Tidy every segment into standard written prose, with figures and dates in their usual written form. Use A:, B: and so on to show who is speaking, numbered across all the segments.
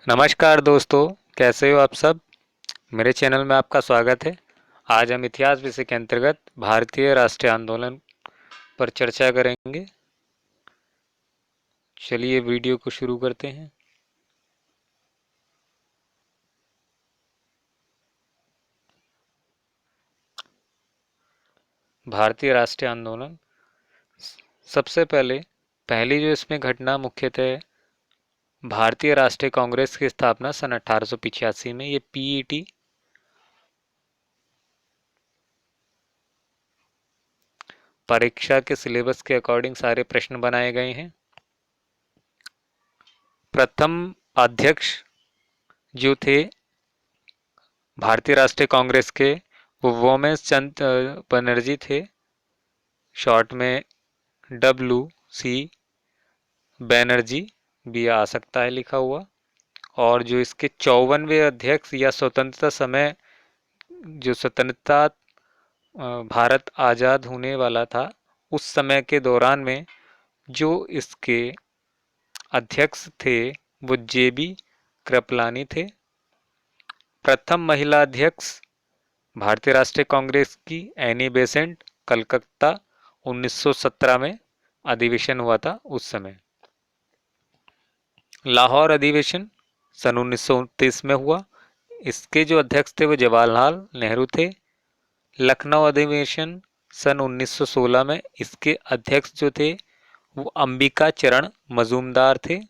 A: नमस्कार दोस्तों, कैसे हो आप सब। मेरे चैनल में आपका स्वागत है। आज हम इतिहास विषय के अंतर्गत भारतीय राष्ट्रीय आंदोलन पर चर्चा करेंगे। चलिए वीडियो को शुरू करते हैं। भारतीय राष्ट्रीय आंदोलन, सबसे पहली जो इसमें घटना मुख्यतः भारतीय राष्ट्रीय कांग्रेस की स्थापना सन 1885 में। ये पीईटी परीक्षा के सिलेबस के अकॉर्डिंग सारे प्रश्न बनाए गए हैं। प्रथम अध्यक्ष जो थे भारतीय राष्ट्रीय कांग्रेस के, वो वोमेश चंद बनर्जी थे, शॉर्ट में WC बैनर्जी भी आ सकता है लिखा हुआ। और जो इसके 54वें अध्यक्ष या स्वतंत्रता समय, जो स्वतंत्रता भारत आज़ाद होने वाला था उस समय के दौरान में जो इसके अध्यक्ष थे वो JB कृपलानी थे। प्रथम महिला अध्यक्ष भारतीय राष्ट्रीय कांग्रेस की एनी बेसेंट, कलकत्ता, 1917 में अधिवेशन हुआ था उस समय। लाहौर अधिवेशन सन 1929 में हुआ। इसके जो अध्यक्ष थे वो जवाहरलाल नेहरू थे। लखनऊ अधिवेशन सन 1916 में, इसके अध्यक्ष जो थे वो अंबिका चरण मजूमदार थे।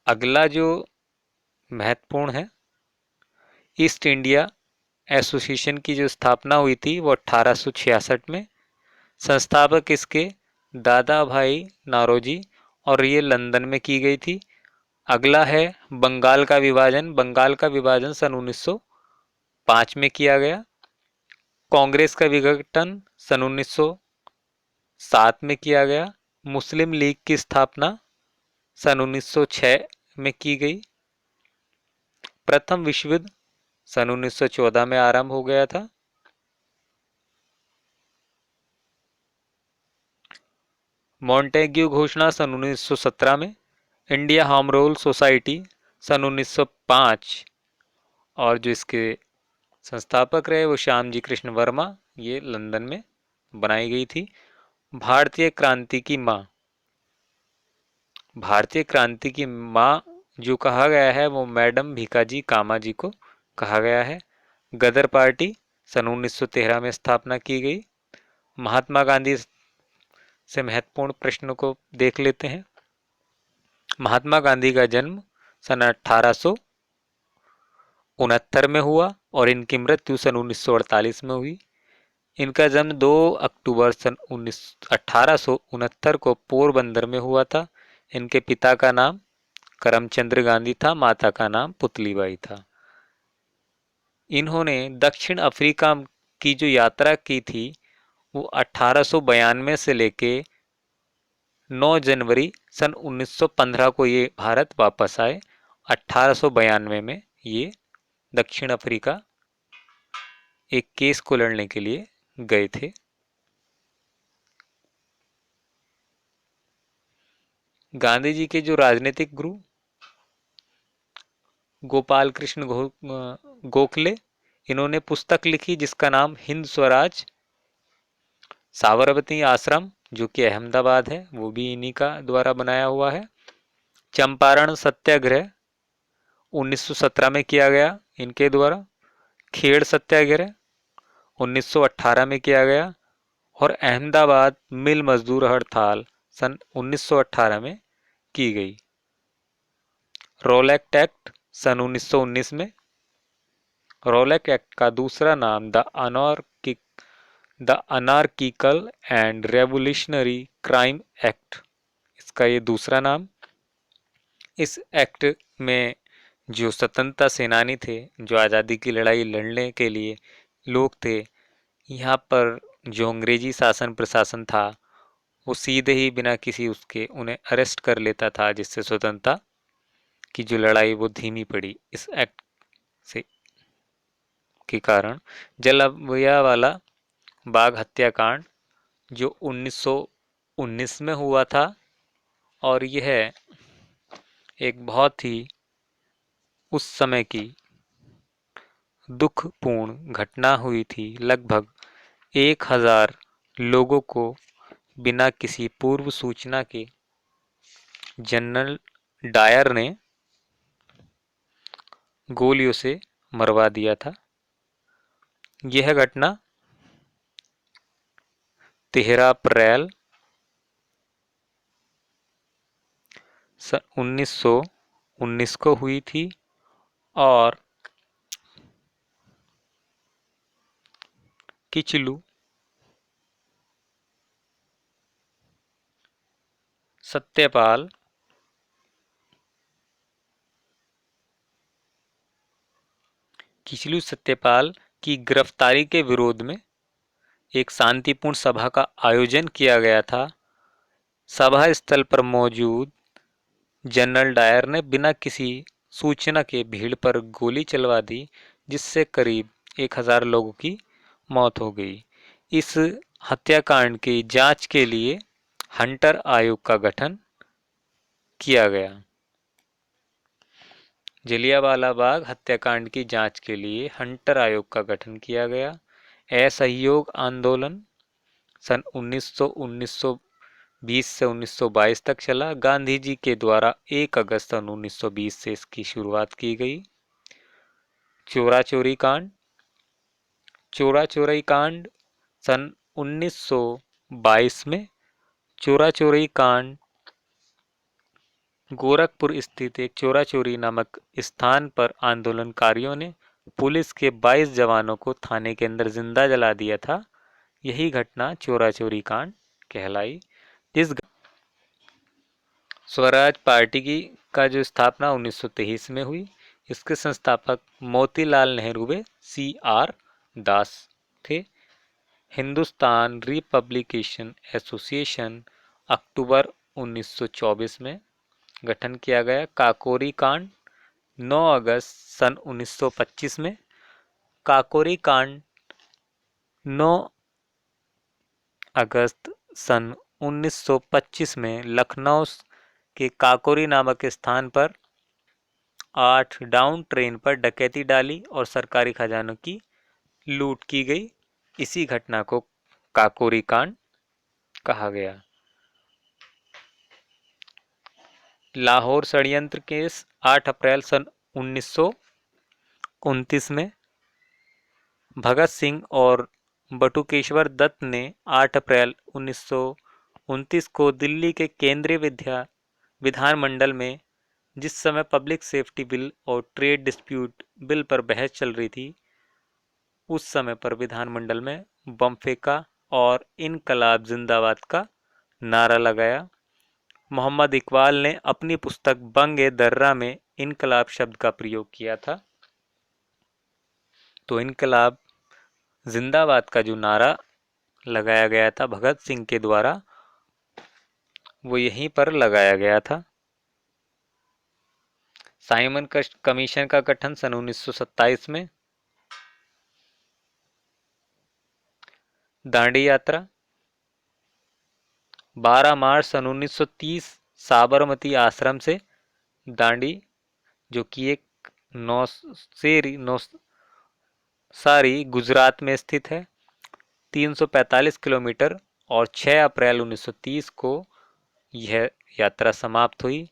A: अगला जो महत्वपूर्ण है, ईस्ट इंडिया एसोसिएशन की जो स्थापना हुई थी वो 1866 में। संस्थापक इसके दादा भाई नारोजी, और ये लंदन में की गई थी। अगला है बंगाल का विभाजन। बंगाल का विभाजन सन 1905 में किया गया। कांग्रेस का विघटन सन 1907 में किया गया। मुस्लिम लीग की स्थापना सन 1906 में की गई। प्रथम विश्व युद्ध सन 1914 में आरंभ हो गया था। मॉन्टेग्यू घोषणा सन 1917 में। इंडिया होम रूल सोसाइटी सन 1905, और जो इसके संस्थापक रहे वो श्याम जी कृष्ण वर्मा, ये लंदन में बनाई गई थी। भारतीय क्रांति की माँ, भारतीय क्रांति की माँ जो कहा गया है वो मैडम भीकाजी कामा जी को कहा गया है। गदर पार्टी सन 1913 में स्थापना की गई। महात्मा गांधी से महत्वपूर्ण प्रश्नों को देख लेते हैं। महात्मा गांधी का जन्म सन 1869 में हुआ और इनकी मृत्यु सन 1948 में हुई। इनका जन्म 2 अक्टूबर सन 1869 को पोरबंदर में हुआ था। इनके पिता का नाम करमचंद्र गांधी था, माता का नाम पुतलीबाई था। इन्होंने दक्षिण अफ्रीका की जो यात्रा की थी वो 1892 से लेके 9 जनवरी सन 1915 को ये भारत वापस आए। 1892 में ये दक्षिण अफ्रीका एक केस को लड़ने के लिए गए थे। गांधी जी के जो राजनीतिक गुरु गोपाल कृष्ण गोखले, इन्होंने पुस्तक लिखी जिसका नाम हिंद स्वराज। साबरमती आश्रम जो कि अहमदाबाद है वो भी इन्हीं का द्वारा बनाया हुआ है। चंपारण सत्याग्रह 1917 में किया गया इनके द्वारा। खेड़ सत्याग्रह 1918 में किया गया। और अहमदाबाद मिल मजदूर हड़ताल सन 1918 में की गई। रोलैक्ट एक्ट सन 1919 में। रोलैक्ट एक्ट का दूसरा नाम the anarchical and revolutionary crime act, इसका ये दूसरा नाम। इस एक्ट में जो स्वतंत्रता सेनानी थे, जो आज़ादी की लड़ाई लड़ने के लिए लोग थे, यहाँ पर जो अंग्रेजी शासन प्रशासन था वो सीधे ही बिना किसी उसके उन्हें अरेस्ट कर लेता था, जिससे स्वतंत्रता की जो लड़ाई वो धीमी पड़ी इस एक्ट से के कारण। जलियांवाला बाग हत्याकांड जो 1919 में हुआ था, और यह एक बहुत ही उस समय की दुखपूर्ण घटना हुई थी। लगभग 1000 लोगों को बिना किसी पूर्व सूचना के जनरल डायर ने गोलियों से मरवा दिया था। यह घटना 13 अप्रैल सन 1919 को हुई थी और किचलू सत्यपाल किचलू सत्यपाल की गिरफ्तारी के विरोध में एक शांतिपूर्ण सभा का आयोजन किया गया था। सभा स्थल पर मौजूद जनरल डायर ने बिना किसी सूचना के भीड़ पर गोली चलवा दी, जिससे करीब 1000 लोगों की मौत हो गई। इस हत्याकांड की जांच के लिए हंटर आयोग का गठन किया गया। जलियांवाला बाग हत्याकांड की जांच के लिए हंटर आयोग का गठन किया गया। असहयोग आंदोलन सन 1920 से 1922 तक चला। गांधी जी के द्वारा 1 अगस्त सन 1920 से इसकी शुरुआत की गई। चोरा चोरी कांड चोरा चोरी कांड सन 1922 में चोरा चोरी कांड गोरखपुर स्थित एक चोरा चोरी नामक स्थान पर आंदोलनकारियों ने पुलिस के 22 जवानों को थाने के अंदर जिंदा जला दिया था। यही घटना चोरा चोरी कांड कहलाई। इस स्वराज पार्टी की का जो स्थापना 1923 में हुई। इसके संस्थापक मोतीलाल नेहरू व CR दास थे। हिंदुस्तान रिपब्लिकेशन एसोसिएशन अक्टूबर 1924 में गठन किया गया। काकोरी कांड 9 अगस्त सन 1925 में। काकोरी कांड 9 अगस्त सन 1925 में लखनऊ के काकोरी नामक स्थान पर 8 डाउन ट्रेन पर डकैती डाली और सरकारी खजानों की लूट की गई। इसी घटना को काकोरी कांड कहा गया। लाहौर षड्यंत्र केस 8 अप्रैल सन 1929 में भगत सिंह और बटुकेश्वर दत्त ने 8 अप्रैल 1929 को दिल्ली के केंद्रीय विधानमंडल में, जिस समय पब्लिक सेफ्टी बिल और ट्रेड डिस्प्यूट बिल पर बहस चल रही थी, उस समय पर विधानमंडल में बम फेंका और इनकलाब जिंदाबाद का नारा लगाया। मोहम्मद इकबाल ने अपनी पुस्तक बंग दर्रा में इनकलाब शब्द का प्रयोग किया था। तो इनकलाब जिंदाबाद का जो नारा लगाया गया था भगत सिंह के द्वारा, वो यहीं पर लगाया गया था। साइमन कमीशन का गठन सन 1927 में। दांडी यात्रा 12 मार्च सन 1930 साबरमती आश्रम से दांडी, जो कि एक नौसारी गुजरात में स्थित है, 345 किलोमीटर, और 6 अप्रैल 1930 को यह यात्रा समाप्त हुई।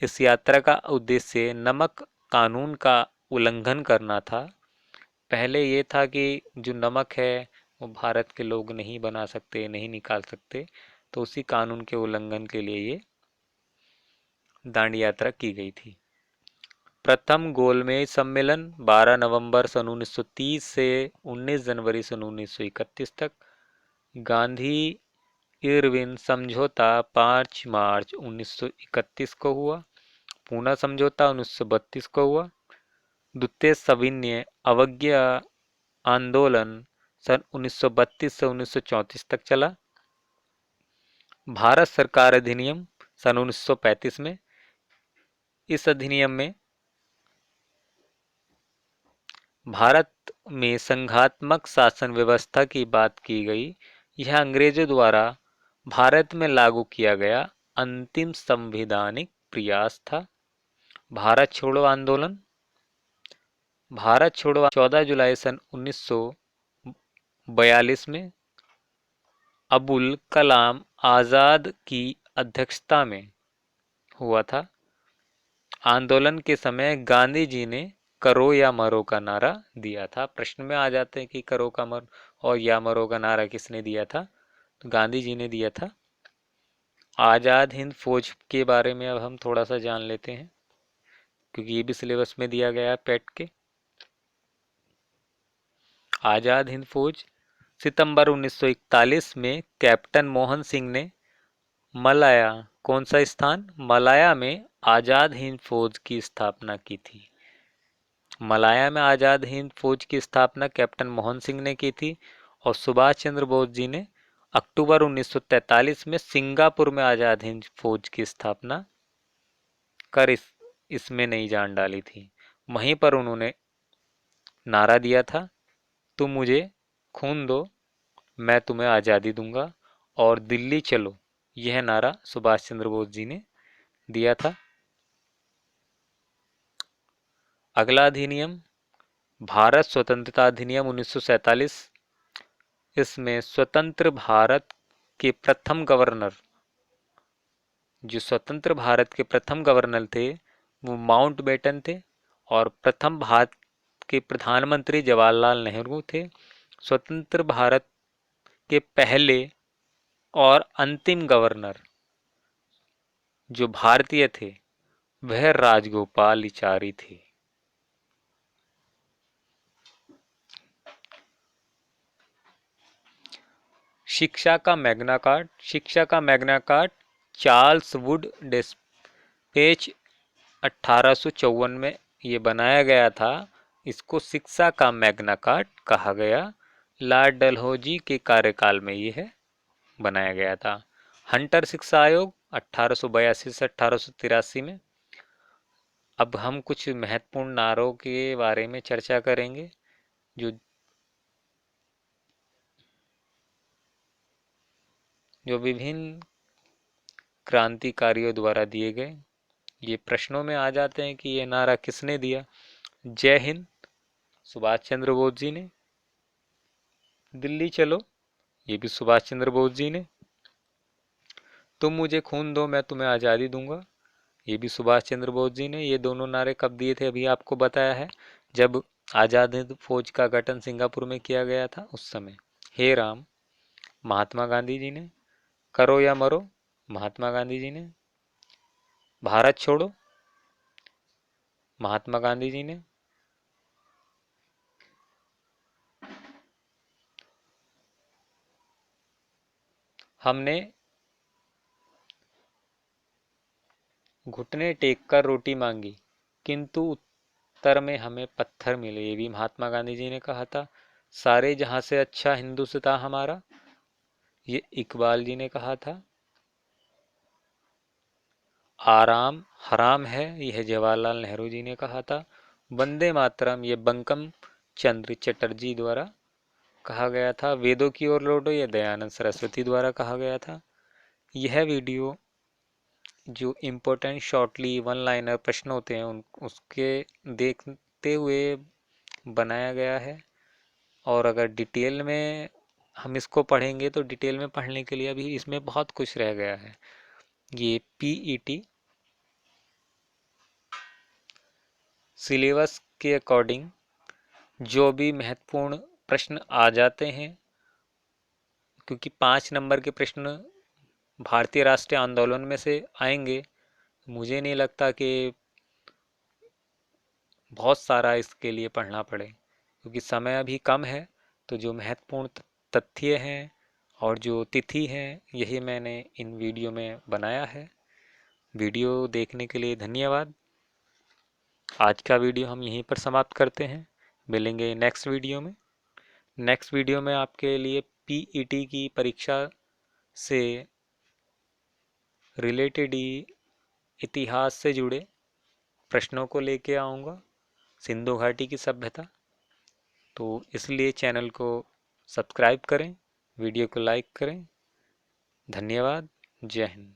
A: इस यात्रा का उद्देश्य नमक कानून का उल्लंघन करना था। पहले ये था कि जो नमक है वो भारत के लोग नहीं बना सकते, नहीं निकाल सकते, तो उसी कानून के उल्लंघन के लिए ये दांडी यात्रा की गई थी। प्रथम गोलमेज सम्मेलन 12 नवंबर सन 1930 से 19 जनवरी सन 1931 तक। गांधी इरविन समझौता 5 मार्च 1931 को हुआ। पूना समझौता 1932 को हुआ। द्वितीय सविनय अवज्ञा आंदोलन सन 1932 से 1934 तक चला। भारत सरकार अधिनियम सन 1935 में। इस अधिनियम में भारत में संघात्मक शासन व्यवस्था की बात की गई। यह अंग्रेजों द्वारा भारत में लागू किया गया अंतिम संवैधानिक प्रयास था? भारत छोड़ो आंदोलन। भारत छोड़ो 14 जुलाई सन 1942 में अबुल कलाम आजाद की अध्यक्षता में हुआ था। आंदोलन के समय गांधी जी ने करो या मरो का नारा दिया था। प्रश्न में आ जाते हैं कि करो का मरो और या मरो का नारा किसने दिया था? तो गांधी जी ने दिया था। आजाद हिंद फौज के बारे में अब हम थोड़ा सा जान लेते हैं, क्योंकि ये भी सिलेबस में दिया गया है पेट के। आजाद हिंद फौज सितंबर 1941 में कैप्टन मोहन सिंह ने मलाया, कौन सा स्थान? मलाया में आजाद हिंद फौज की स्थापना की थी। मलाया में आजाद हिंद फौज की स्थापना कैप्टन मोहन सिंह ने की थी। और सुभाष चंद्र बोस जी ने अक्टूबर 1943 में सिंगापुर में आजाद हिंद फौज की स्थापना कर इसमें नई जान डाली थी। वहीं पर उन्होंने नारा दिया था, तुम मुझे खून दो मैं तुम्हें आज़ादी दूंगा और दिल्ली चलो। यह नारा सुभाष चंद्र बोस जी ने दिया था। अगला अधिनियम भारत स्वतंत्रता अधिनियम 1947। इसमें स्वतंत्र भारत के प्रथम गवर्नर, जो स्वतंत्र भारत के प्रथम गवर्नर थे वो माउंटबेटन थे। और प्रथम भारत के प्रधानमंत्री जवाहरलाल नेहरू थे। स्वतंत्र भारत के पहले और अंतिम गवर्नर जो भारतीय थे वह राजगोपालाचारी थे। शिक्षा का मैग्ना कार्ट। शिक्षा का मैग्ना कार्ट चार्ल्स वुड डेस्पेच 1854 में ये बनाया गया था। इसको शिक्षा का मैग्ना कार्ट कहा गया। लॉर्ड डलहौजी के कार्यकाल में यह बनाया गया था। हंटर शिक्षा आयोग 1882 से 1883 में। अब हम कुछ महत्वपूर्ण नारों के बारे में चर्चा करेंगे जो विभिन्न क्रांतिकारियों द्वारा दिए गए। ये प्रश्नों में आ जाते हैं कि ये नारा किसने दिया? जय हिंद सुभाष चंद्र बोस जी ने। दिल्ली चलो ये भी सुभाष चंद्र बोस जी ने। तुम मुझे खून दो मैं तुम्हें आज़ादी दूंगा ये भी सुभाष चंद्र बोस जी ने। ये दोनों नारे कब दिए थे अभी आपको बताया है, जब आज़ाद हिंद फौज का गठन सिंगापुर में किया गया था उस समय। हे राम महात्मा गांधी जी ने। करो या मरो महात्मा गांधी जी ने। भारत छोड़ो महात्मा गांधी जी ने। हमने घुटने टेक कर रोटी मांगी किंतु उत्तर में हमें पत्थर मिले ये भी महात्मा गांधी जी ने कहा था। सारे जहां से अच्छा हिंदुस्तान हमारा ये इकबाल जी ने कहा था। आराम हराम है यह जवाहरलाल नेहरू जी ने कहा था। वंदे मातरम ये बंकम चंद्र चटर्जी द्वारा कहा गया था। वेदों की ओर लौटो ये दयानंद सरस्वती द्वारा कहा गया था। यह वीडियो जो इम्पोर्टेंट शॉर्टली वन लाइनर प्रश्न होते हैं उन उसके देखते हुए बनाया गया है। और अगर डिटेल में हम इसको पढ़ेंगे तो डिटेल में पढ़ने के लिए अभी इसमें बहुत कुछ रह गया है। ये पीईटी सिलेबस के अकॉर्डिंग जो भी महत्वपूर्ण प्रश्न आ जाते हैं, क्योंकि 5 नंबर के प्रश्न भारतीय राष्ट्रीय आंदोलन में से आएंगे, मुझे नहीं लगता कि बहुत सारा इसके लिए पढ़ना पड़े, क्योंकि समय अभी कम है। तो जो महत्वपूर्ण तथ्य हैं और जो तिथि हैं यही मैंने इन वीडियो में बनाया है। वीडियो देखने के लिए धन्यवाद। आज का वीडियो हम यहीं पर समाप्त करते हैं। मिलेंगे नेक्स्ट वीडियो में। नेक्स्ट वीडियो में आपके लिए पीईटी की परीक्षा से रिलेटेड ही इतिहास से जुड़े प्रश्नों को लेके आऊँगा, सिंधु घाटी की सभ्यता। तो इसलिए चैनल को सब्सक्राइब करें, वीडियो को लाइक करें। धन्यवाद। जय हिंद।